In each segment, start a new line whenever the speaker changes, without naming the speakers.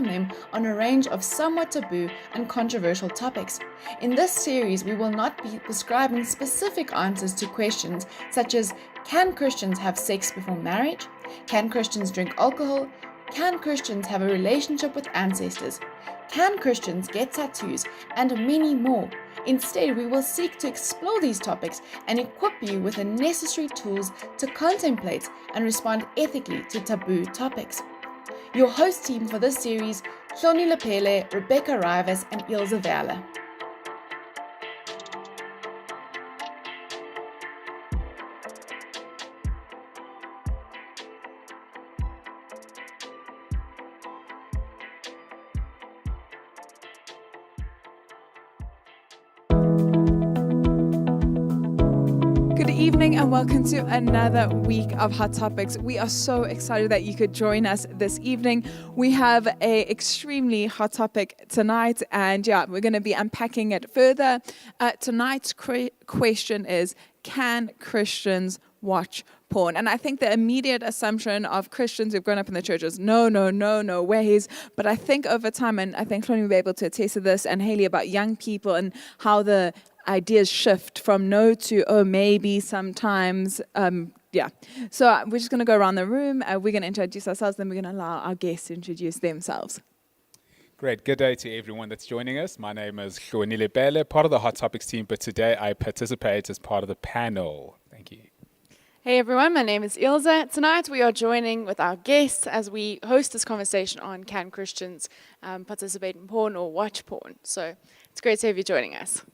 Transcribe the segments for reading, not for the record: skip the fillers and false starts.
them on a range of somewhat taboo and controversial topics. In this series, we will not be prescribing specific answers to questions such as, can Christians have sex before marriage? Can Christians drink alcohol? Can Christians have a relationship with ancestors? Can Christians get tattoos? And many more. Instead, we will seek to explore these topics and equip you with the necessary tools to contemplate and respond ethically to taboo topics. Your host team for this series, Hloni Lepele, Rebecca Rivers, and Ilse Verle. Good evening and welcome to another week of Hot Topics. We are so excited that you could join us this evening. We have an extremely hot topic tonight, and we're going to be unpacking it further. Tonight's question is, can Christians watch porn? And I think the immediate assumption of Christians who've grown up in the church is no ways. But I think over time, and I think Hloni will be able to attest to this, and Haley, about young people and how the ideas shift from no to maybe sometimes. So we're just going to go around the room. We're going to introduce ourselves, then we're going to allow our guests to introduce themselves.
Great. Good day to everyone that's joining us. My name is Hloni Lepele, part of the Hot Topics team, but today I participate as part of the panel. Thank you.
Hey everyone, my name is Ilse. Tonight we are joining with our guests as we host this conversation on can Christians participate in porn or watch porn. So it's great to have you joining us.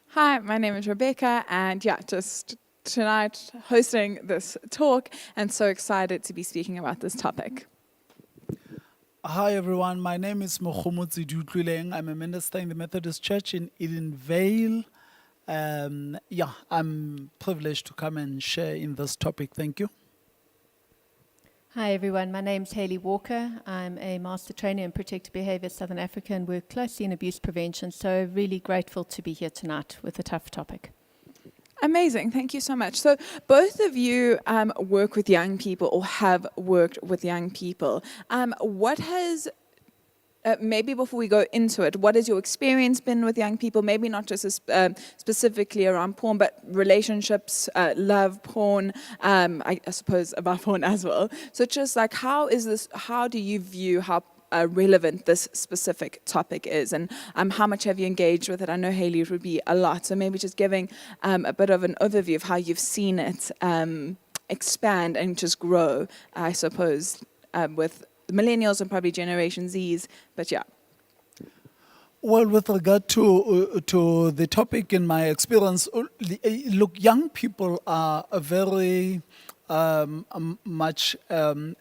Hi, my name is Rebecca, and just tonight hosting this talk, and so excited to be speaking about this topic.
Hi everyone, my name is Mokhomotsi Dutlileng. I'm a minister in the Methodist Church in Edenvale. I'm privileged to come and share in this topic. Thank you.
Hi everyone, my name's Haley Walker. I'm a master trainer in protective behavior Southern Africa and work closely in abuse prevention. So really grateful to be here tonight with a tough topic.
Amazing, thank you so much. So both of you work with young people or have worked with young people. What has maybe before we go into it, what has your experience been with young people? Maybe not just specifically around porn, but relationships, love, porn, I suppose about porn as well. So just like, how do you view how relevant this specific topic is, and how much have you engaged with it? I know, Haley, it would be a lot. So maybe just giving a bit of an overview of how you've seen it expand and just grow, I suppose, with the millennials and probably Generation Zs, but
Well, with regard to the topic, in my experience, look, young people are very much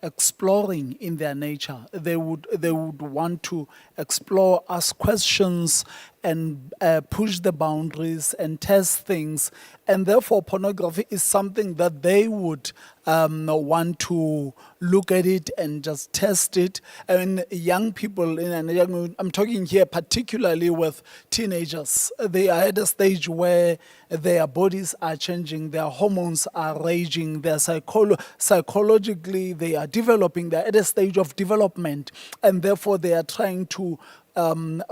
exploring in their nature. They would want to explore, ask questions, and push the boundaries and test things. And therefore, pornography is something that they would want to look at it and just test it. And young people, I'm talking here particularly with teenagers. They are at a stage where their bodies are changing, their hormones are raging, their psychologically they are developing. They're at a stage of development, and therefore they are trying to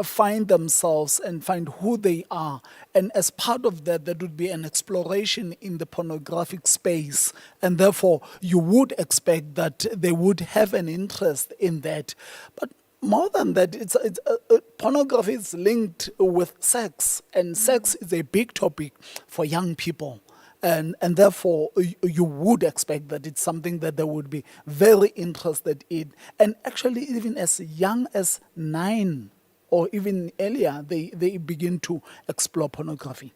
find themselves and find who they are. And as part of that, there would be an exploration in the pornographic space. And therefore, you would expect that they would have an interest in that. But more than that, pornography is linked with sex. And sex is a big topic for young people. And therefore, you would expect that it's something that they would be very interested in. And actually, even as young as 9 or even earlier, they begin to explore pornography.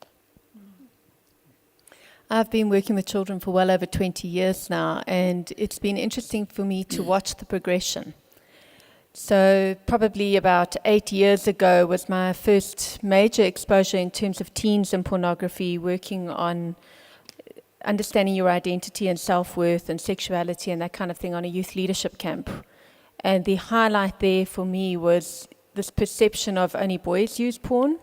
I've been working with children for well over 20 years now, and it's been interesting for me to watch the progression. So probably about 8 years ago was my first major exposure in terms of teens and pornography, working on understanding your identity and self-worth and sexuality and that kind of thing on a youth leadership camp. And the highlight there for me was this perception of only boys use porn,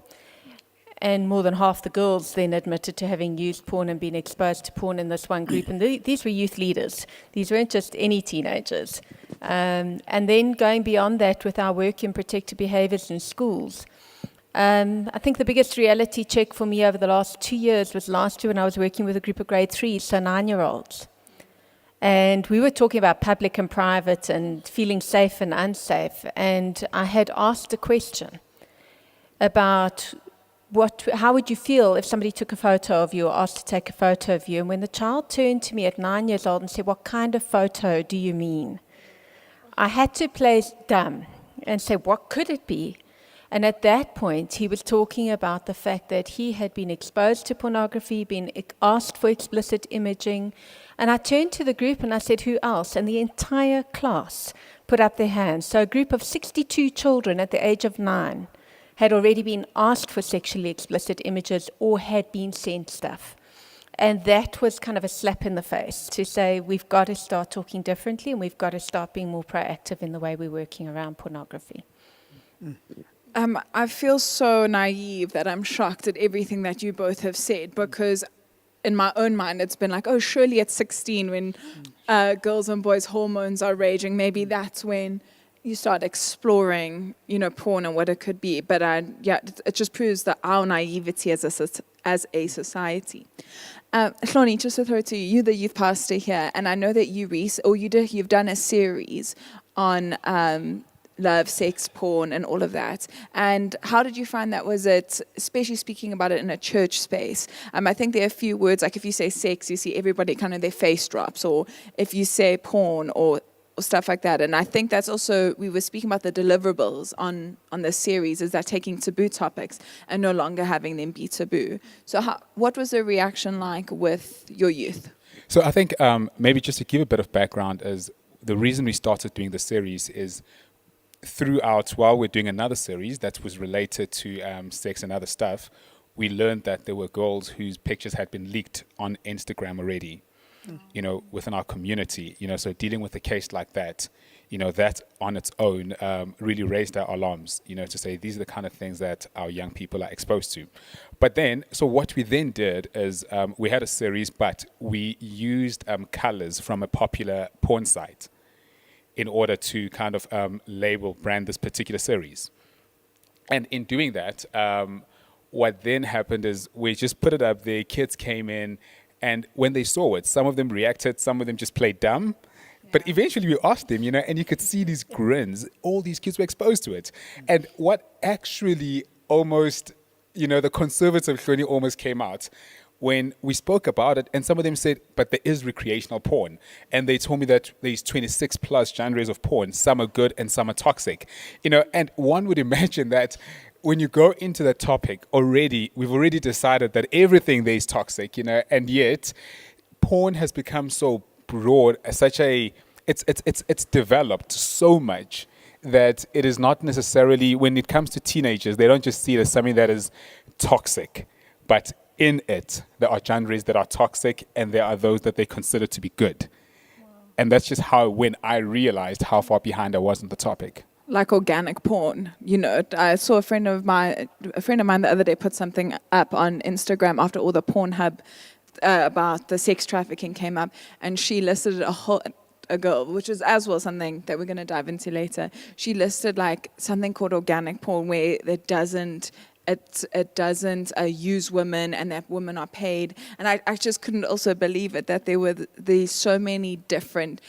and more than half the girls then admitted to having used porn and been exposed to porn in this one group. And these were youth leaders. These weren't just any teenagers. And then going beyond that with our work in protected behaviors in schools. I think the biggest reality check for me over the last 2 years was last year when I was working with a group of grade 3s, so 9-year-olds. And we were talking about public and private and feeling safe and unsafe. And I had asked a question about how would you feel if somebody took a photo of you or asked to take a photo of you? And when the child turned to me at 9 years old and said, "What kind of photo do you mean?" I had to play dumb and say, what could it be? And at that point, he was talking about the fact that he had been exposed to pornography, been asked for explicit imaging. And I turned to the group and I said, who else? And the entire class put up their hands. So a group of 62 children at the age of 9 had already been asked for sexually explicit images or had been sent stuff. And that was kind of a slap in the face to say we've got to start talking differently and we've got to start being more proactive in the way we're working around pornography.
I feel so naive that I'm shocked at everything that you both have said, because in my own mind it's been like, oh, surely at 16 when girls' and boys' hormones are raging, maybe that's when you start exploring, porn and what it could be. But it just proves that our naivety as a society. Hloni, just to throw it to you, you're the youth pastor here, and I know that you've done a series on love, sex, porn, and all of that. And how did you find that? Was it, especially speaking about it in a church space? I think there are a few words, like if you say sex, you see everybody kind of their face drops, or if you say porn or stuff like that. And I think that's also, we were speaking about the deliverables on this series, is that taking taboo topics and no longer having them be taboo. So what was the reaction like with your youth?
So I think maybe just to give a bit of background, is the reason we started doing the series is while we're doing another series that was related to sex and other stuff, we learned that there were girls whose pictures had been leaked on Instagram already, within our community, so dealing with a case like that, that on its own really raised our alarms, to say these are the kind of things that our young people are exposed to. But then, so what we then did is we had a series, but we used colors from a popular porn site in order to kind of brand this particular series. And in doing that, what then happened is we just put it up there, kids came in, and when they saw it, some of them reacted, some of them just played dumb. Yeah. But eventually we asked them, and you could see these grins, all these kids were exposed to it. And what actually almost, the conservative Hloni almost came out when we spoke about it, and some of them said, but there is recreational porn. And they told me that there's 26 plus genres of porn. Some are good and some are toxic. And one would imagine that when you go into the topic we've already decided that everything there is toxic, and yet porn has become so broad, it's developed so much that it is not necessarily, when it comes to teenagers, they don't just see it as something that is toxic, but in it, there are genres that are toxic and there are those that they consider to be good. Wow. And that's just when I realized how far behind I was on the topic.
Like organic porn, I saw a friend of mine the other day put something up on Instagram after all the Pornhub about the sex trafficking came up, and she listed a girl, which is as well something that we're going to dive into later. She listed like something called organic porn, where it doesn't use women and that women are paid. And I just couldn't also believe it, that there were these so many different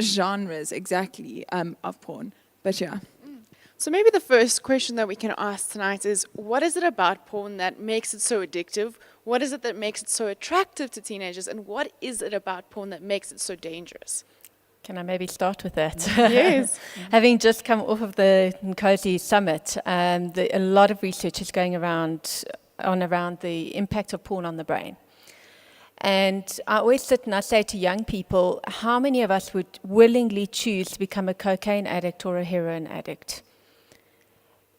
genres exactly of porn. But yeah.
So maybe the first question that we can ask tonight is, what is it about porn that makes it so addictive? What is it that makes it so attractive to teenagers? And what is it about porn that makes it so dangerous?
Can I maybe start with that?
Yes.
Having just come off of the Nkosi Summit, a lot of research is going around the impact of porn on the brain. And I always sit and I say to young people, how many of us would willingly choose to become a cocaine addict or a heroin addict?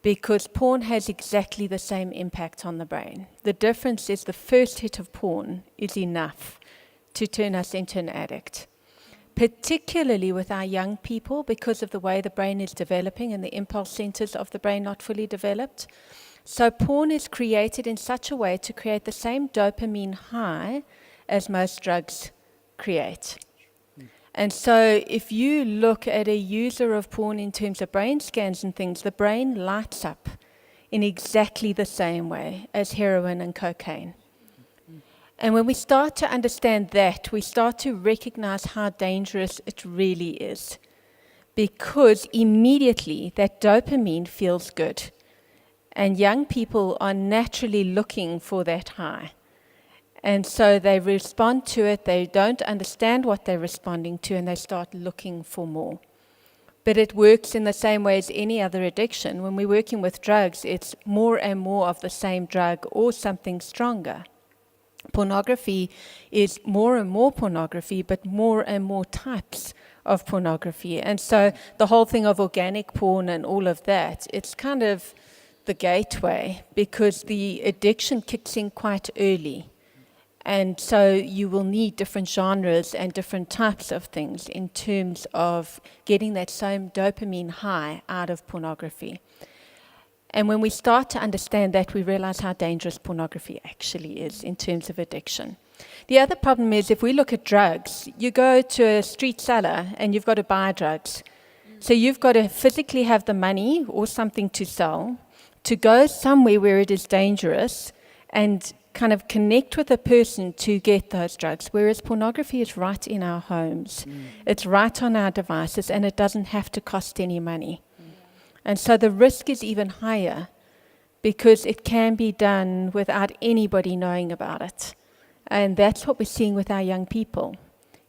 Because porn has exactly the same impact on the brain. The difference is the first hit of porn is enough to turn us into an addict. Particularly with our young people, because of the way the brain is developing and the impulse centers of the brain not fully developed. So porn is created in such a way to create the same dopamine high as most drugs create. And so if you look at a user of porn in terms of brain scans and things, the brain lights up in exactly the same way as heroin and cocaine. And when we start to understand that, we start to recognize how dangerous it really is. Because immediately that dopamine feels good. And young people are naturally looking for that high. And so they respond to it, they don't understand what they're responding to, and they start looking for more. But it works in the same way as any other addiction. When we're working with drugs, it's more and more of the same drug or something stronger. Pornography is more and more pornography, but more and more types of pornography. And so the whole thing of organic porn and all of that, it's kind of the gateway, because the addiction kicks in quite early. And so you will need different genres and different types of things in terms of getting that same dopamine high out of pornography. And when we start to understand that, we realize how dangerous pornography actually is in terms of addiction. The other problem is, if we look at drugs, you go to a street seller and you've got to buy drugs. So you've got to physically have the money or something to sell, to go somewhere where it is dangerous and kind of connect with a person to get those drugs, whereas pornography is right in our homes. It's right on our devices, and it doesn't have to cost any money. And so the risk is even higher, because it can be done without anybody knowing about it. And that's what we're seeing with our young people,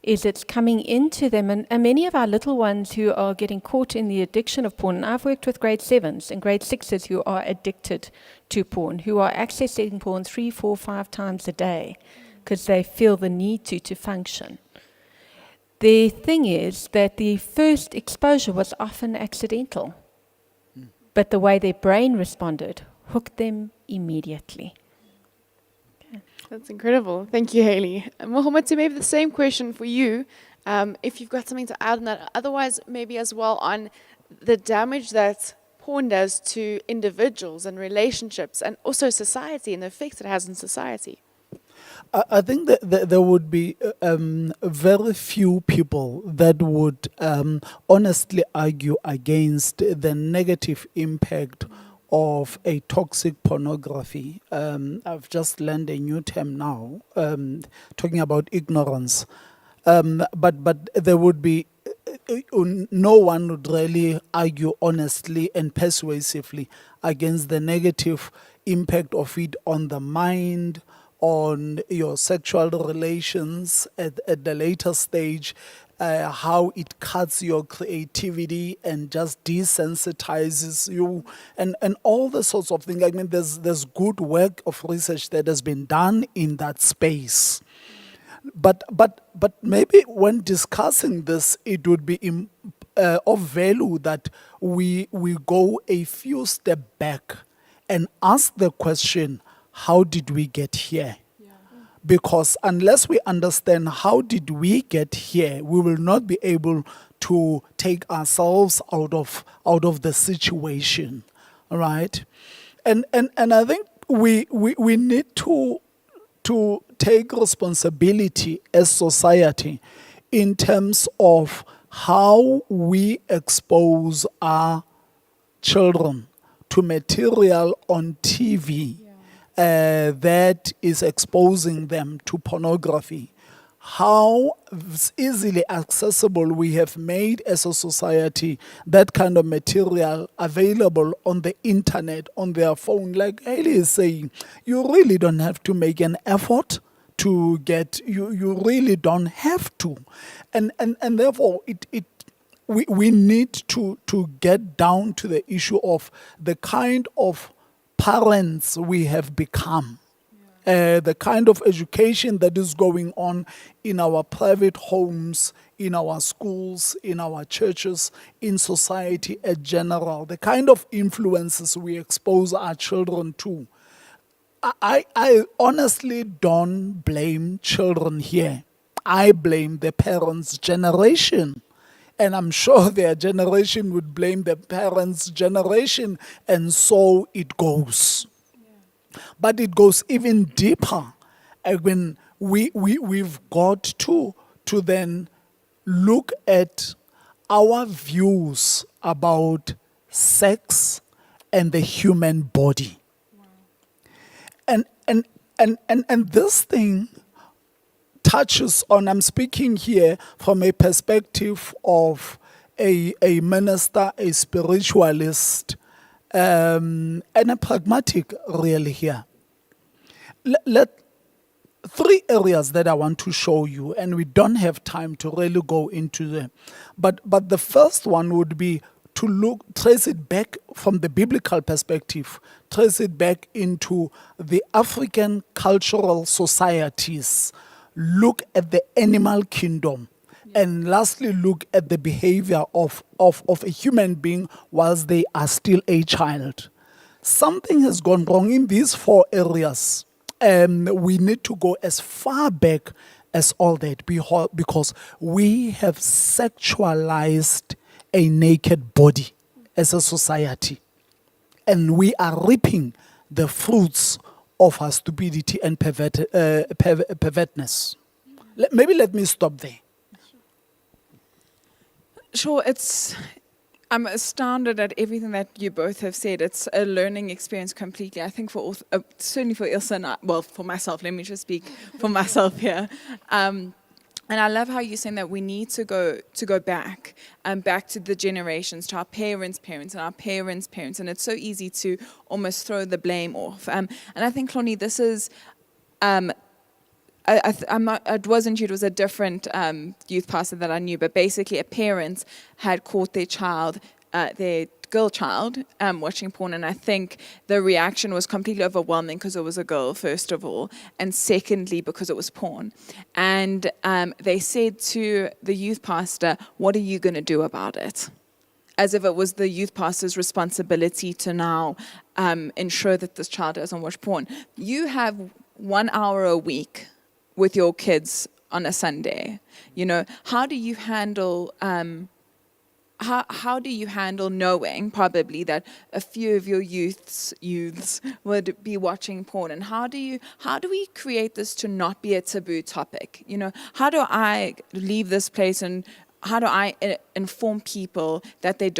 is it's coming into them. And many of our little ones who are getting caught in the addiction of porn, and I've worked with grade 7s and grade 6s who are addicted to porn, who are accessing porn 3, 4, 5 times a day because they feel the need to function. The thing is that the first exposure was often accidental, but the way their brain responded hooked them immediately.
That's incredible. Thank you, Hayley. Mohammed, maybe the same question for you, if you've got something to add on that. Otherwise, maybe as well on the damage that porn does to individuals and relationships and also society and the effects it has on society.
I think that there would be very few people that would honestly argue against the negative impact of a toxic pornography. I've just learned a new term now, talking about ignorance. But there would be, no one would really argue honestly and persuasively against the negative impact of it on the mind, on your sexual relations at the later stage, how it cuts your creativity and just desensitizes you, and all the sorts of things. I mean, there's good work of research that has been done in that space. But maybe when discussing this, it would be of value that we go a few steps back and ask the question, how did we get here? Because unless we understand how did we get here, we will not be able to take ourselves out of the situation, all right? And I think we need to take responsibility as society in terms of how we expose our children to material on TV that is exposing them to pornography. How easily accessible we have made as a society that kind of material available on the internet, on their phone. Like Hayley is saying, you really don't have to make an effort to get, you really don't have to. And therefore, we need to get down to the issue of the kind of parents we have become, the kind of education that is going on in our private homes, in our schools, in our churches, in society in general, the kind of influences we expose our children to. I honestly don't blame children here. I blame the parents' generation. And I'm sure their generation would blame the parents' generation, and so it goes. Yeah. But it goes even deeper. I mean, we've got to then look at our views about sex and the human body. And this thing touches on, I'm speaking here from a perspective of a minister, a spiritualist, and a pragmatic really here. Let 3 areas that I want to show you, and we don't have time to really go into them. But the first one would be to trace it back from the biblical perspective, trace it back into the African cultural societies, look at the animal kingdom, and lastly, look at the behavior of a human being whilst they are still a child. Something has gone wrong in these 4 areas. We need to go as far back as all that because we have sexualized a naked body as a society. And we are reaping the fruits of our stupidity and pervertness. Maybe let me stop there.
Sure, I'm astounded at everything that you both have said. It's a learning experience completely. I think certainly for Ilse and I, well, for myself, let me just speak for myself here. And I love how you're saying that we need to go back, back to the generations, to our parents' parents, and our parents' parents. And it's so easy to almost throw the blame off. And I think, Cloney, this is... it wasn't you, it was a different youth pastor that I knew, but basically a parent had caught their child, their girl child, watching porn, and I think the reaction was completely overwhelming because it was a girl, first of all, and secondly, because it was porn. And they said to the youth pastor, "What are you going to do about it?" As if it was the youth pastor's responsibility to now ensure that this child doesn't watch porn. You have 1 hour a week with your kids on a Sunday. How do you handle how do you handle knowing probably that a few of your youths would be watching porn? And how do we create this to not be a taboo topic? How do I leave this place, and how do I inform people that they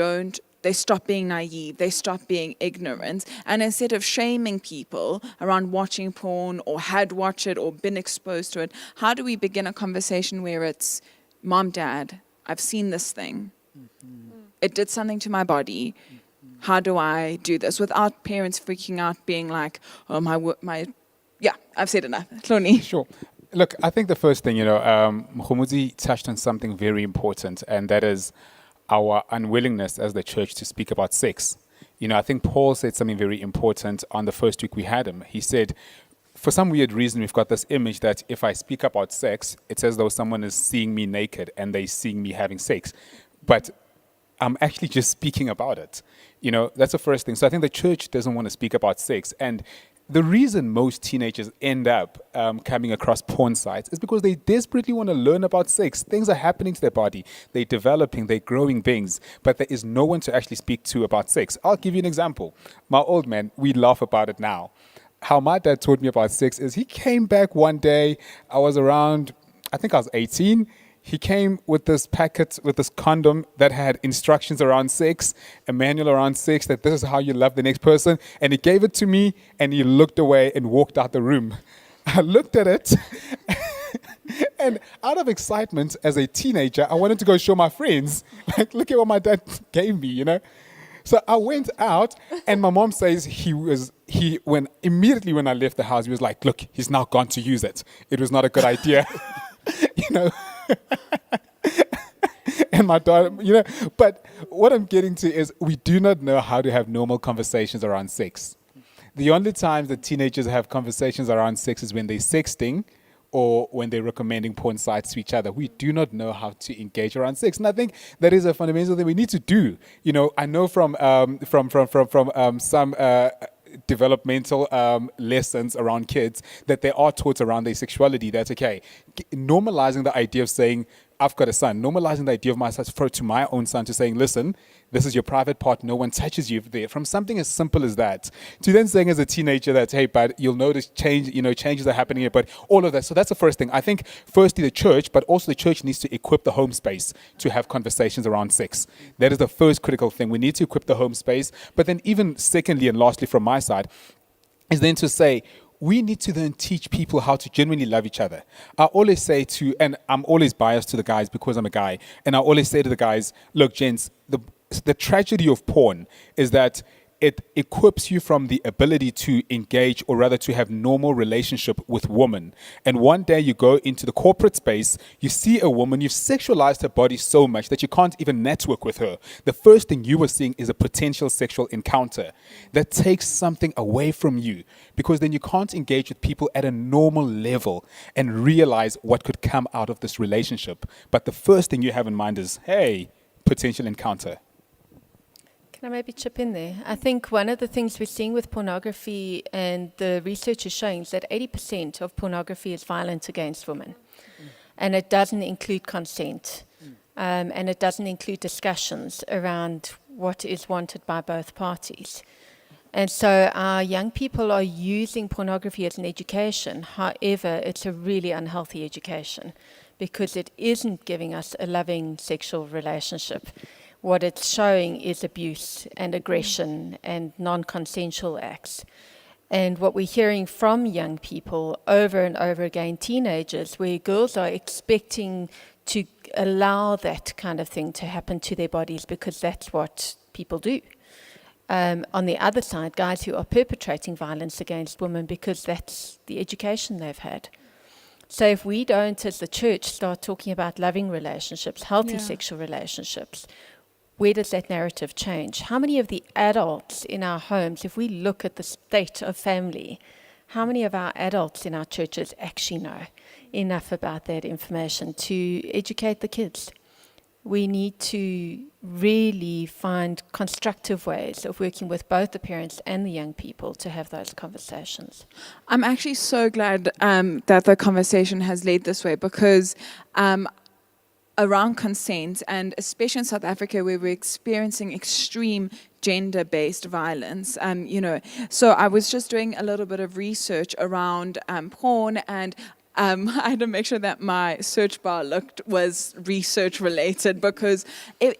stop being naive, they stop being ignorant, and instead of shaming people around watching porn or had watched it or been exposed to it, how do we begin a conversation where it's, "Mom, Dad, I've seen this thing. It did something to my body. How do I do this?" Without parents freaking out, being like, "Oh, yeah, I've said enough." Cloney.
Sure. Look, I think the first thing, Mkhumudzi touched on something very important, and that is our unwillingness as the church to speak about sex. I think Paul said something very important on the first week we had him. He said, for some weird reason, we've got this image that if I speak about sex, it's as though someone is seeing me naked and they're seeing me having sex. But I'm actually just speaking about it. That's the first thing. So I think the church doesn't want to speak about sex. And the reason most teenagers end up coming across porn sites is because they desperately want to learn about sex. Things are happening to their body. They're developing, they're growing things, but there is no one to actually speak to about sex. I'll give you an example. My old man, we laugh about it now. How my dad taught me about sex is he came back one day, I was 18. He came with this packet, with this condom that had instructions around sex, a manual around sex, that this is how you love the next person. And he gave it to me, and he looked away and walked out the room. I looked at it, and out of excitement as a teenager, I wanted to go show my friends, like, look at what my dad gave me, So I went out, and my mom says immediately when I left the house, he was like, "Look, he's now gone to use it. It was not a good idea." And my daughter, but what I'm getting to is we do not know how to have normal conversations around sex. The only times that teenagers have conversations around sex is when they're sexting or when they're recommending porn sites to each other. We do not know how to engage around sex. And I think that is a fundamental thing we need to do. I know from some developmental lessons around kids that they are taught around their sexuality. That's okay. Normalizing the idea of saying I've got a son, normalizing the idea of myself to my own son, to saying, listen, this is your private part, no one touches you there, from something as simple as that, to then saying as a teenager that, hey, but you'll notice changes are happening here, but all of that. So that's the first thing. I think firstly the church, but also the church needs to equip the home space to have conversations around sex. That is the first critical thing. We need to equip the home space. But then even secondly and lastly from my side is then to say, we need to then teach people how to genuinely love each other. I always say and I'm always biased to the guys because I'm a guy, and I always say to the guys, look, gents, the tragedy of porn is that it equips you from the ability to engage, or rather to have normal relationship with women. And one day you go into the corporate space, you see a woman, you've sexualized her body so much that you can't even network with her. The first thing you are seeing is a potential sexual encounter that takes something away from you, because then you can't engage with people at a normal level and realize what could come out of this relationship. But the first thing you have in mind is, hey, potential encounter.
Can I maybe chip in there? I think one of the things we're seeing with pornography, and the research is showing, is that 80% of pornography is violent against women. And it doesn't include consent. And it doesn't include discussions around what is wanted by both parties. And so our young people are using pornography as an education. However, it's a really unhealthy education, because it isn't giving us a loving sexual relationship. What it's showing is abuse and aggression and non-consensual acts. And what we're hearing from young people over and over again, teenagers, where girls are expecting to allow that kind of thing to happen to their bodies because that's what people do. On the other side, guys who are perpetrating violence against women because that's the education they've had. So if we don't, as the church, start talking about loving relationships, healthy sexual relationships, where does that narrative change? How many of the adults in our homes, if we look at the state of family, how many of our adults in our churches actually know enough about that information to educate the kids? We need to really find constructive ways of working with both the parents and the young people to have those conversations.
I'm actually so glad that the conversation has led this way, because around consent, and especially in South Africa, where we're experiencing extreme gender-based violence, so I was just doing a little bit of research around porn, and I had to make sure that my search bar was research related, because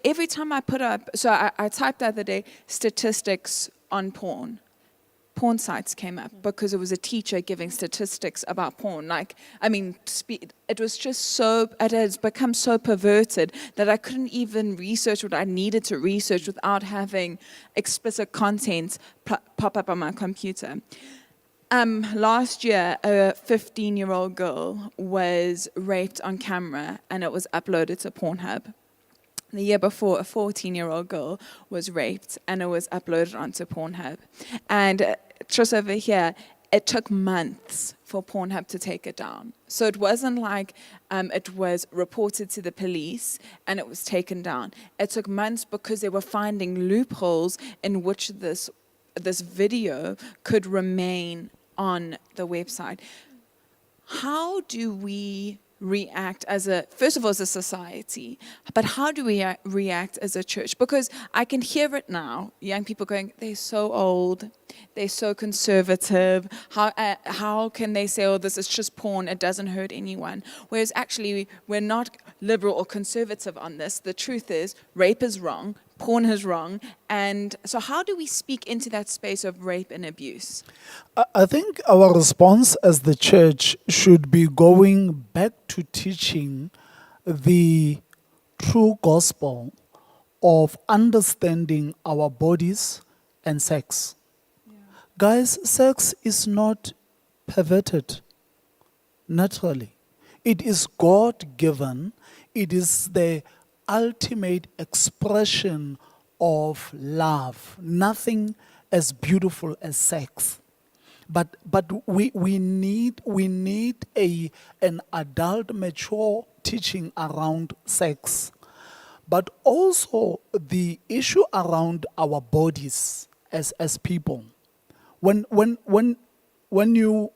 every time I put up, so I typed the other day, statistics on porn sites came up, because it was a teacher giving statistics about porn. It was just it has become so perverted that I couldn't even research what I needed to research without having explicit content pop up on my computer. Last year, a 15-year-old girl was raped on camera, and it was uploaded to Pornhub. The year before, a 14-year-old girl was raped, and it was uploaded onto Pornhub. And just over here, it took months for Pornhub to take it down. So it wasn't like it was reported to the police and it was taken down. It took months because they were finding loopholes in which this video could remain on the website. How do we react first of all, as a society, but how do we react as a church? Because I can hear it now, young people going, they're so old, they're so conservative, how can they say, oh, this is just porn, it doesn't hurt anyone? Whereas actually, we're not liberal or conservative on this. The truth is, rape is wrong, porn is wrong, and so how do we speak into that space of rape and abuse?
I think our response as the church should be going back to teaching the true gospel of understanding our bodies and sex. Yeah. Guys, sex is not perverted naturally. It is God-given. It is the ultimate expression of love. Nothing as beautiful as sex. But we need an adult, mature teaching around sex. But also the issue around our bodies as people. When you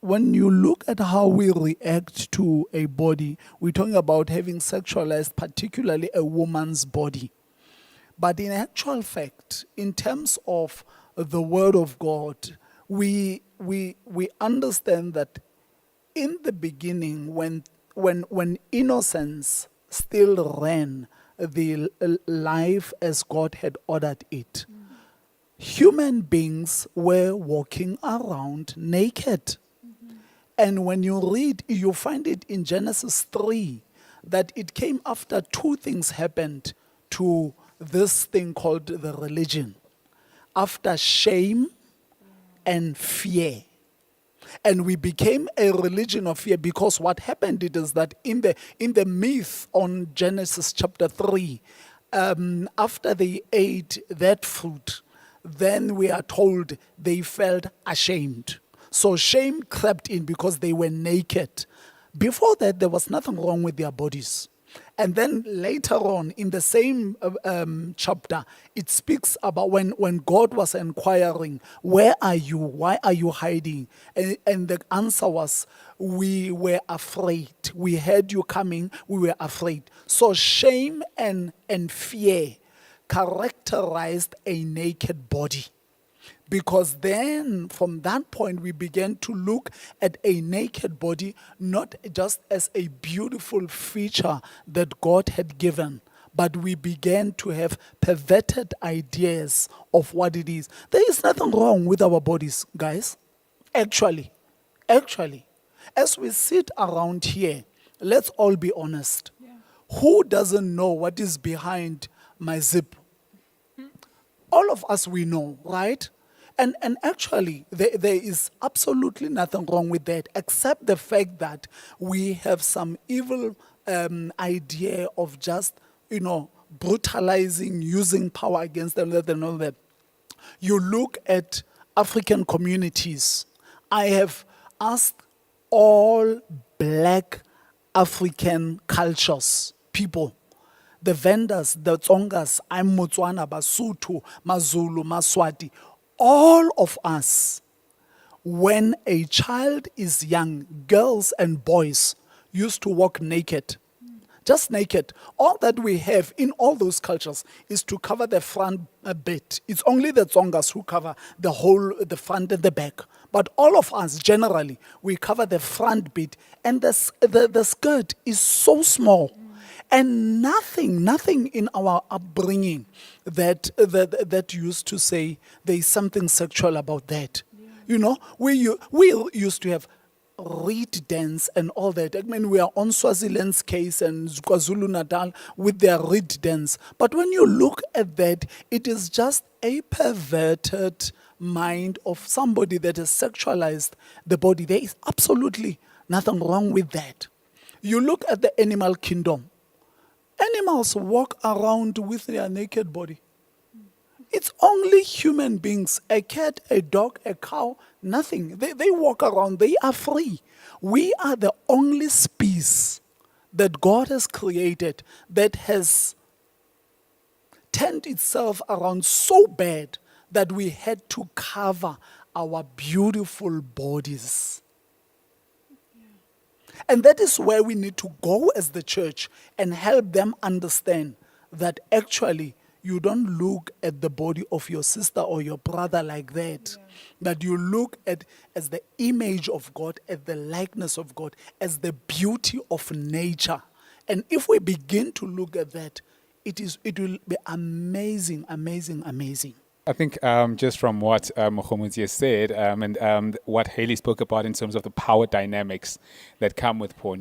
when you look at how we react to a body, we're talking about having sexualized, particularly a woman's body. But in actual fact, in terms of the Word of God, we understand that in the beginning, when innocence still ran the life as God had ordered it, human beings were walking around naked. And when you read, you find it in Genesis 3 that it came after two things happened to this thing called the religion. After shame and fear. And we became a religion of fear because what happened it is that in the myth on Genesis chapter 3, after they ate that fruit, then we are told they felt ashamed. So shame crept in because they were naked. Before that, there was nothing wrong with their bodies. And then later on, in the same chapter, it speaks about when God was inquiring, where are you? Why are you hiding? And the answer was, we were afraid. We heard you coming, we were afraid. So shame and fear characterized a naked body. Because then, from that point, we began to look at a naked body not just as a beautiful feature that God had given, but we began to have perverted ideas of what it is. There is nothing wrong with our bodies, guys. Actually, as we sit around here, let's all be honest. Yeah. Who doesn't know what is behind my zip? All of us, we know, right? And actually, there is absolutely nothing wrong with that, except the fact that we have some evil idea of just, brutalizing, using power against them and all that. You look at African communities. I have asked all black African cultures, people, the vendors, the Tsongas, I'm Motswana, Basotho, Mazulu, Maswati, all of us, when a child is young, girls and boys used to walk naked. Just naked. All that we have in all those cultures is to cover the front bit. It's only the Tsongas who cover the front and the back. But all of us, generally, we cover the front bit. And the skirt is so small. And nothing in our upbringing that used to say there is something sexual about that. Yeah. We used to have reed dance and all that. I mean, we are on Swaziland's case and KwaZulu-Natal with their reed dance. But when you look at that, it is just a perverted mind of somebody that has sexualized the body. There is absolutely nothing wrong with that. You look at the animal kingdom. Animals walk around with their naked body. It's only human beings, a cat, a dog, a cow, nothing. They walk around, they are free. We are the only species that God has created that has turned itself around so bad that we had to cover our beautiful bodies. And that is where we need to go as the church and help them understand that actually you don't look at the body of your sister or your brother like that. Yeah. That you look at as the image of God, as the likeness of God, as the beauty of nature. And if we begin to look at that, it will be amazing, amazing, amazing.
I think just from what Mokhomutsi has said and what Haley spoke about in terms of the power dynamics that come with porn,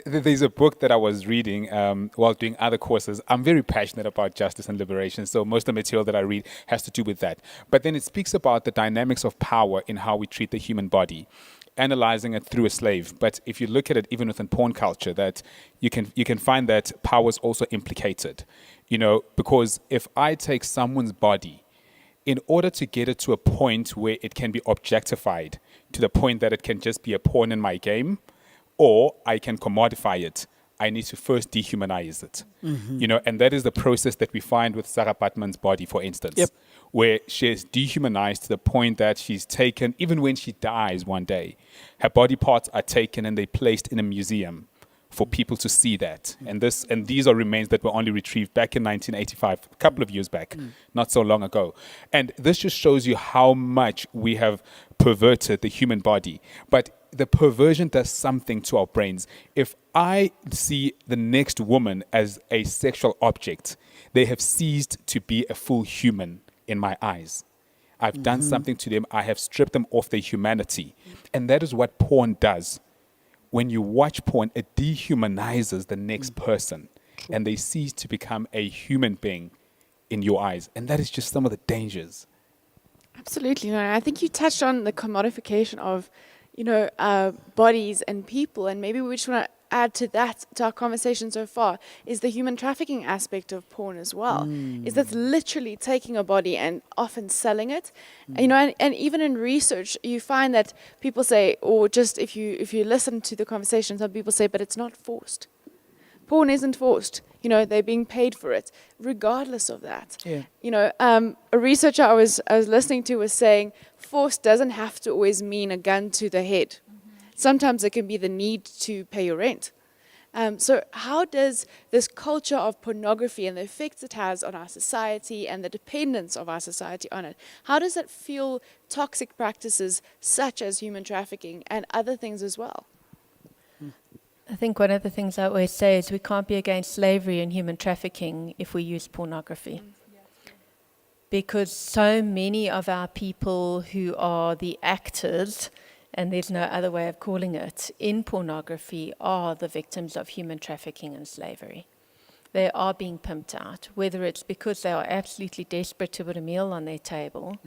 there's a book that I was reading while doing other courses. I'm very passionate about justice and liberation, so most of the material that I read has to do with that. But then it speaks about the dynamics of power in how we treat the human body, analyzing it through a slave. But if you look at it even within porn culture, that you can find that power is also implicated. Because if I take someone's body, in order to get it to a point where it can be objectified, to the point that it can just be a pawn in my game, or I can commodify it, I need to first dehumanize it. You know, and that is the process that we find with Sarah Baartman's body, for instance,
Yep.
where she is dehumanized to the point that she's taken, even when she dies one day, her body parts are taken and they're placed in a museum for people to see that. And these are remains that were only retrieved back in 1985, a couple of years back, not so long ago. And this just shows you how much we have perverted the human body. But the perversion does something to our brains. If I see the next woman as a sexual object, they have ceased to be a full human in my eyes. I've done something to them. I have stripped them of their humanity. And that is what porn does. When you watch porn, it dehumanizes the next person, and they cease to become a human being in your eyes. And that is just some of the dangers.
Absolutely. No, I think you touched on the commodification of, bodies and people, and maybe we just want to add to that, to our conversation so far, is the human trafficking aspect of porn as well. Is that's literally taking a body and often selling it. And even in research, you find that people say, or just if you listen to the conversation, some people say, but it's not forced. Porn isn't forced. They're being paid for it, regardless of that.
Yeah.
A researcher I was listening to was saying, force doesn't have to always mean a gun to the head. Sometimes it can be the need to pay your rent. So how does this culture of pornography and the effects it has on our society and the dependence of our society on it, how does it fuel toxic practices such as human trafficking and other things as well?
I think one of the things I always say is we can't be against slavery and human trafficking if we use pornography. Because so many of our people who are the actors, and there's no other way of calling it, in pornography are the victims of human trafficking and slavery. They are being pimped out, whether it's because they are absolutely desperate to put a meal on their table,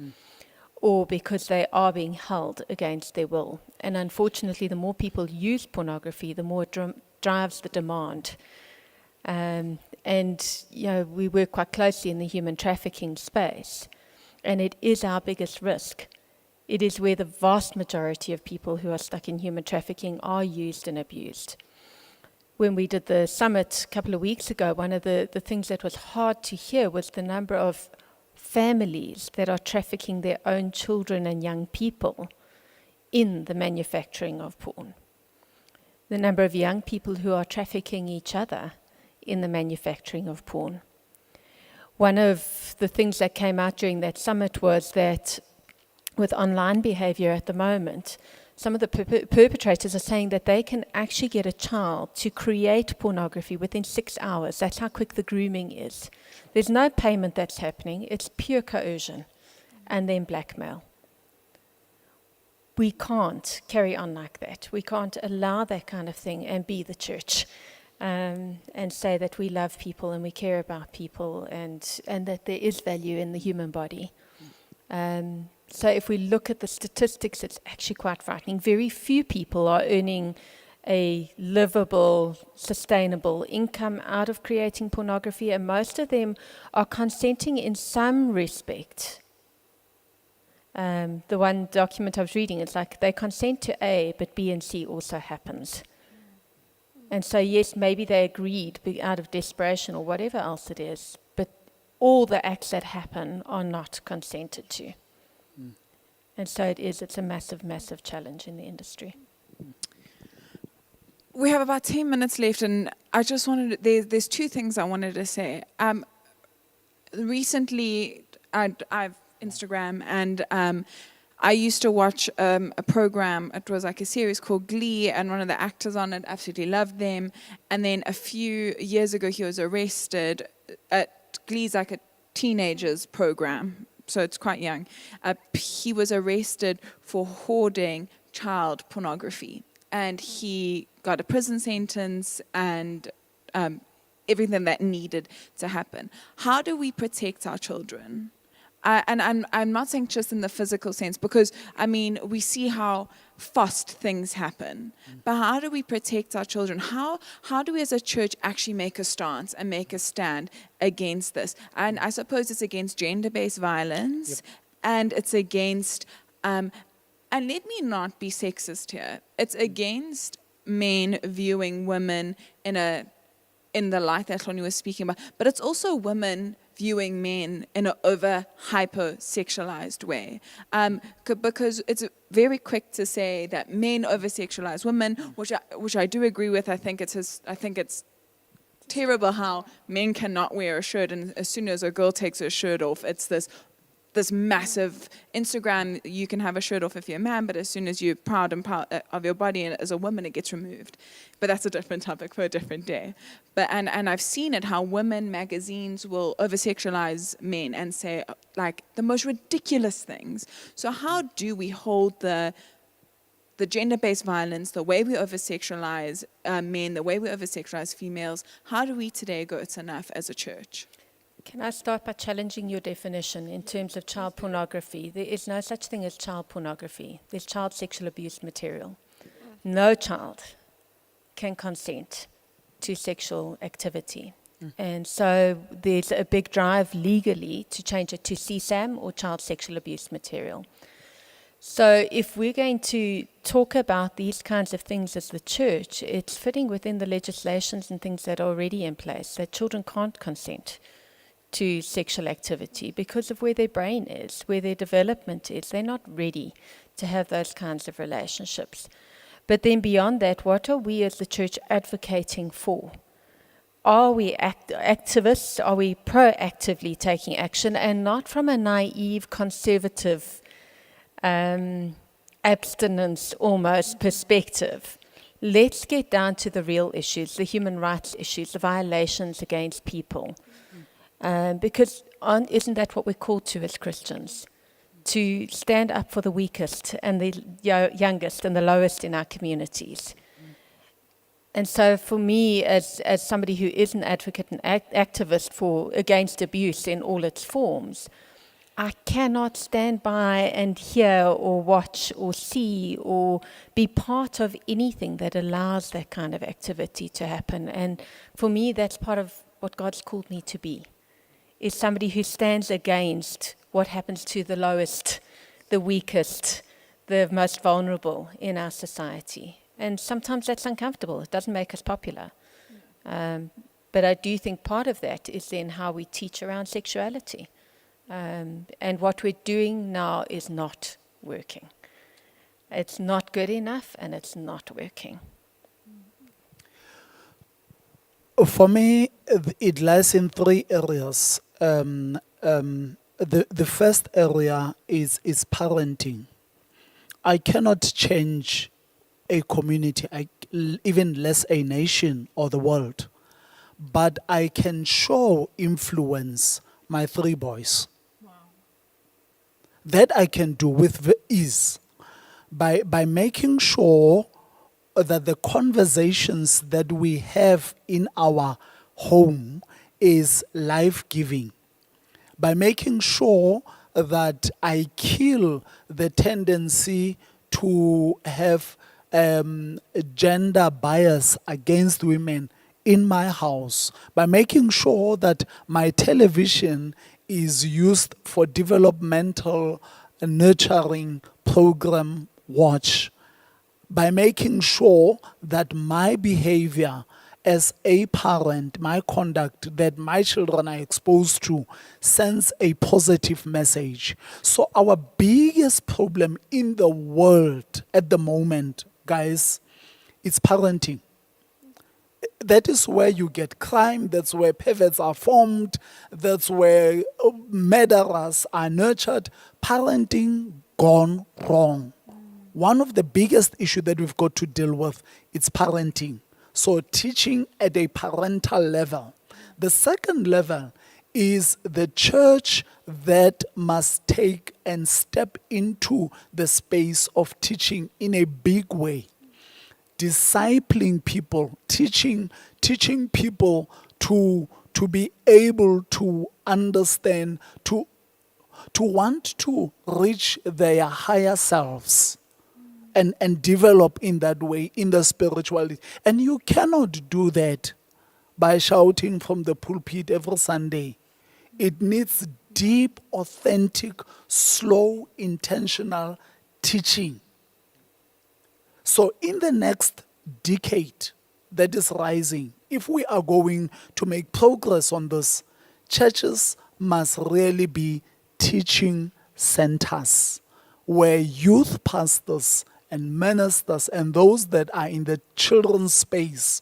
or because they are being held against their will. And unfortunately, the more people use pornography, the more it drives the demand. We work quite closely in the human trafficking space, and it is our biggest risk. It is where the vast majority of people who are stuck in human trafficking are used and abused. When we did the summit a couple of weeks ago, one of the things that was hard to hear was the number of families that are trafficking their own children and young people in the manufacturing of porn. The number of young people who are trafficking each other in the manufacturing of porn. One of the things that came out during that summit was that with online behavior at the moment, some of the perpetrators are saying that they can actually get a child to create pornography within 6 hours. That's how quick the grooming is. There's no payment that's happening. It's pure coercion and then blackmail. We can't carry on like that. We can't allow that kind of thing and be the church and say that we love people and we care about people and that there is value in the human body. So if we look at the statistics, it's actually quite frightening. Very few people are earning a livable, sustainable income out of creating pornography, and most of them are consenting in some respect. The one document I was reading, it's like they consent to A, but B and C also happens. And so yes, maybe they agreed out of desperation or whatever else it is, but all the acts that happen are not consented to. And so it's a massive, massive challenge in the industry.
We have about 10 minutes left, and I just wanted to, there's two things I wanted to say. Recently, I've Instagram, and I used to watch a program. It was like a series called Glee, and one of the actors on it absolutely loved them. And then a few years ago, he was arrested. Glee's like a teenagers program, so it's quite young. He was arrested for hoarding child pornography, and he got a prison sentence and everything that needed to happen. How do we protect our children? And I'm not saying just in the physical sense, because, I mean, we see how fast things happen. But how do we protect our children? How do we as a church actually make a stance and make a stand against this? And I suppose it's against gender-based violence, and it's against, and let me not be sexist here, it's against men viewing women in the light that Ronnie was speaking about, but it's also women viewing men in an over hyper-sexualized way. Because it's very quick to say that men over-sexualize women, which I do agree with. I think it's terrible how men cannot wear a shirt, and as soon as a girl takes her shirt off, it's this massive Instagram. You can have a shirt off if you're a man, but as soon as you're proud of your body and as a woman, it gets removed. But that's a different topic for a different day. But and I've seen it how women magazines will over-sexualize men and say like the most ridiculous things. So how do we hold the gender-based violence, the way we over-sexualize men, the way we over-sexualize females? How do we today go, it's enough as a church?
Can I start by challenging your definition in terms of child pornography? There is no such thing as child pornography. There's child sexual abuse material. No child can consent to sexual activity. And so there's a big drive legally to change it to CSAM or child sexual abuse material. So if we're going to talk about these kinds of things as the church, it's fitting within the legislations and things that are already in place, that children can't consent to sexual activity because of where their brain is, where their development is. They're not ready to have those kinds of relationships. But then beyond that, what are we as the church advocating for? Are we activists? Are we proactively taking action, and not from a naive, conservative, abstinence almost perspective? Let's get down to the real issues, the human rights issues, the violations against people. Because isn't that what we're called to as Christians? To stand up for the weakest and the youngest and the lowest in our communities. And so for me, as somebody who is an advocate and activist against abuse in all its forms, I cannot stand by and hear or watch or see or be part of anything that allows that kind of activity to happen. And for me, that's part of what God's called me to be, is somebody who stands against what happens to the lowest, the weakest, the most vulnerable in our society. And sometimes that's uncomfortable. It doesn't make us popular. But I do think part of that is then how we teach around sexuality. And what we're doing now is not working. It's not good enough, and it's not working.
For me, it lies in 3 areas. The first area is parenting. I cannot change a community, even less a nation or the world, but I can influence my 3 boys. Wow. That I can do with ease by making sure that the conversations that we have in our home is life-giving, by making sure that I kill the tendency to have gender bias against women in my house, by making sure that my television is used for developmental nurturing program watch, by making sure that my behavior as a parent, my conduct that my children are exposed to sends a positive message. So our biggest problem in the world at the moment, guys, it's parenting. That is where you get crime, that's where perverts are formed, that's where murderers are nurtured. Parenting gone wrong. One of the biggest issues that we've got to deal with is parenting. So teaching at a parental level. The second level is the church that must take and step into the space of teaching in a big way. Discipling people, teaching people to be able to understand, to want to reach their higher selves. And develop in that way, in the spirituality. And you cannot do that by shouting from the pulpit every Sunday. It needs deep, authentic, slow, intentional teaching. So in the next decade, that is rising. If we are going to make progress on this, churches must really be teaching centers where youth pastors and ministers and those that are in the children's space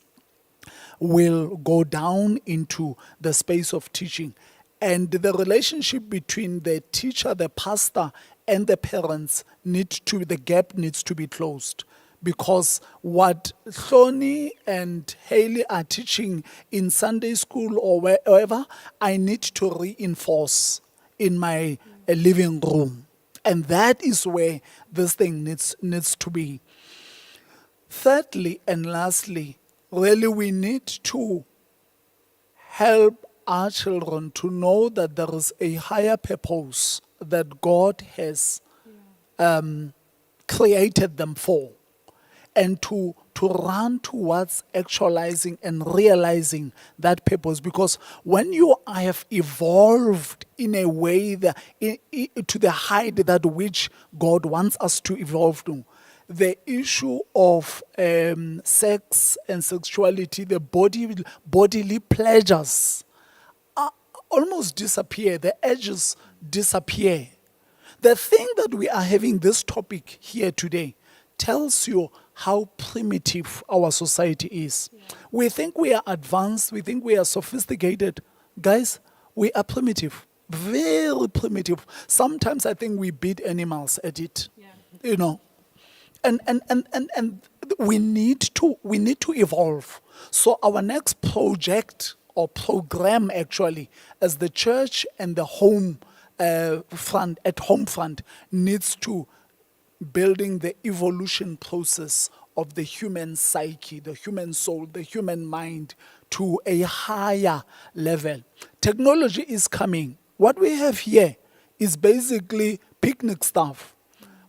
will go down into the space of teaching. And the relationship between the teacher, the pastor, and the parents the gap needs to be closed. Because what Thoni and Haley are teaching in Sunday school or wherever, I need to reinforce in my living room. And that is where this thing needs to be. Thirdly and lastly, really we need to help our children to know that there is a higher purpose that God has created them for, and to run towards actualizing and realizing that purpose. Because when you have evolved in a way that, to the height that which God wants us to evolve to, the issue of sex and sexuality, the bodily pleasures, almost disappear. The edges disappear. The thing that we are having this topic here today tells you how primitive our society is. Yeah. We think we are advanced, we think we are sophisticated. Guys, we are primitive, very primitive. Sometimes I think we beat animals at it, you know. And we need to evolve. So our next project or program actually, as the church and the home front needs to building the evolution process of the human psyche, the human soul, the human mind to a higher level. Technology is coming. What we have here is basically picnic stuff.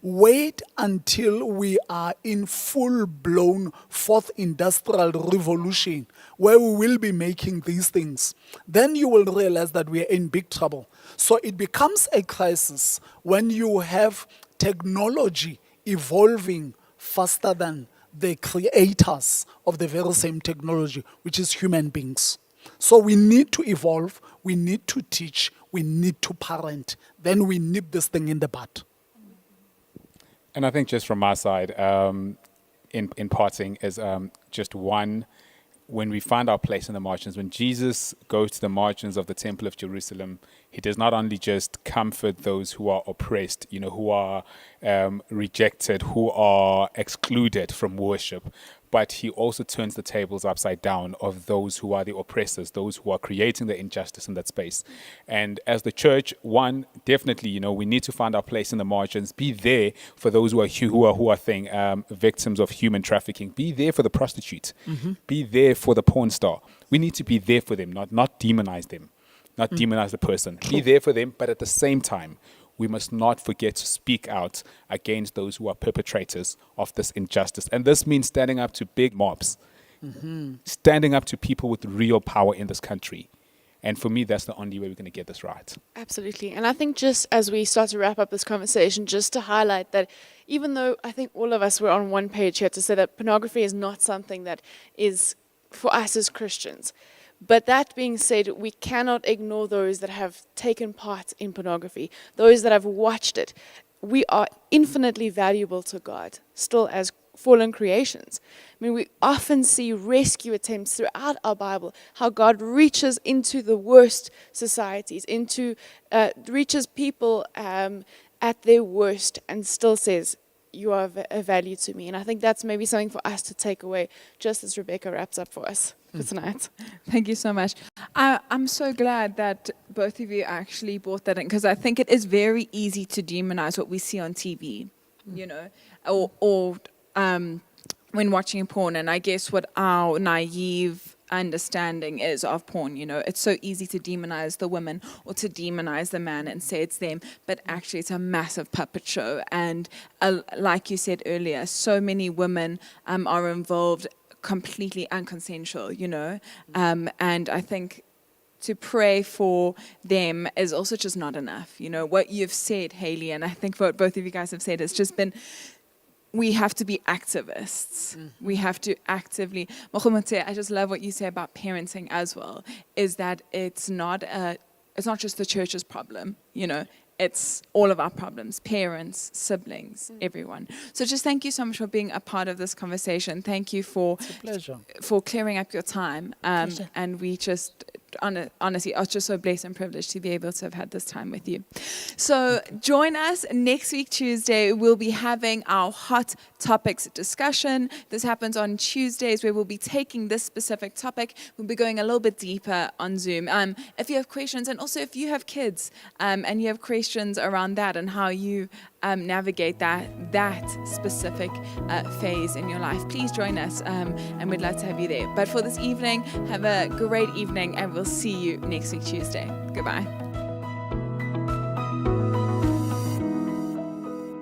Wait until we are in full-blown fourth industrial revolution where we will be making these things. Then you will realize that we are in big trouble. So it becomes a crisis when you have technology evolving faster than the creators of the very same technology, which is human beings. So we need to evolve, we need to teach, we need to parent. Then we nip this thing in the bud.
And I think just from my side, in parting, is just one, when we find our place in the margins, when Jesus goes to the margins of the Temple of Jerusalem, he does not only just comfort those who are oppressed, who are rejected, who are excluded from worship, but he also turns the tables upside down of those who are the oppressors, those who are creating the injustice in that space. And as the church, one, definitely, we need to find our place in the margins, be there for those who are victims of human trafficking, be there for the prostitute, be there for the porn star. We need to be there for them, not demonize them, not demonize the person. Be there for them, but at the same time, we must not forget to speak out against those who are perpetrators of this injustice. And this means standing up to big mobs, standing up to people with real power in this country. And for me, that's the only way we're going to get this right.
Absolutely. And I think just as we start to wrap up this conversation, just to highlight that even though I think all of us were on one page here to say that pornography is not something that is for us as Christians. But that being said, we cannot ignore those that have taken part in pornography, those that have watched it. We are infinitely valuable to God, still as fallen creations. I mean, we often see rescue attempts throughout our Bible, how God reaches into the worst societies, reaches people at their worst and still says, you are a value to me. And I think that's maybe something for us to take away, just as Rebecca wraps up for us for tonight.
Thank you so much. I'm so glad that both of you actually brought that in, because I think it is very easy to demonize what we see on TV, or when watching porn. And I guess what our naive understanding is of porn, it's so easy to demonize the woman or to demonize the man and say it's them, but actually it's a massive puppet show. And like you said earlier, so many women are involved completely unconsensual, and I think to pray for them is also just not enough. What you've said, Haley, and I think what both of you guys have said, has just been we have to be activists. We have to actively. Mohammed, I just love what you say about parenting as well. Is that it's not just the church's problem, It's all of our problems, parents, siblings, everyone. So just thank you so much for being a part of this conversation. Thank you
It's a pleasure.
for clearing up your time.
Pleasure.
And we just, honestly, I was just so blessed and privileged to be able to have had this time with you. So join us next week, Tuesday. We'll be having our hot topics discussion. This happens on Tuesdays, where we'll be taking this specific topic. We'll be going a little bit deeper on Zoom. If you have questions, and also if you have kids, and you have questions around that and how you navigate that specific phase in your life, please join us, and we'd love to have you there. But for this evening, have a great evening, and we'll see you next week, Tuesday. Goodbye.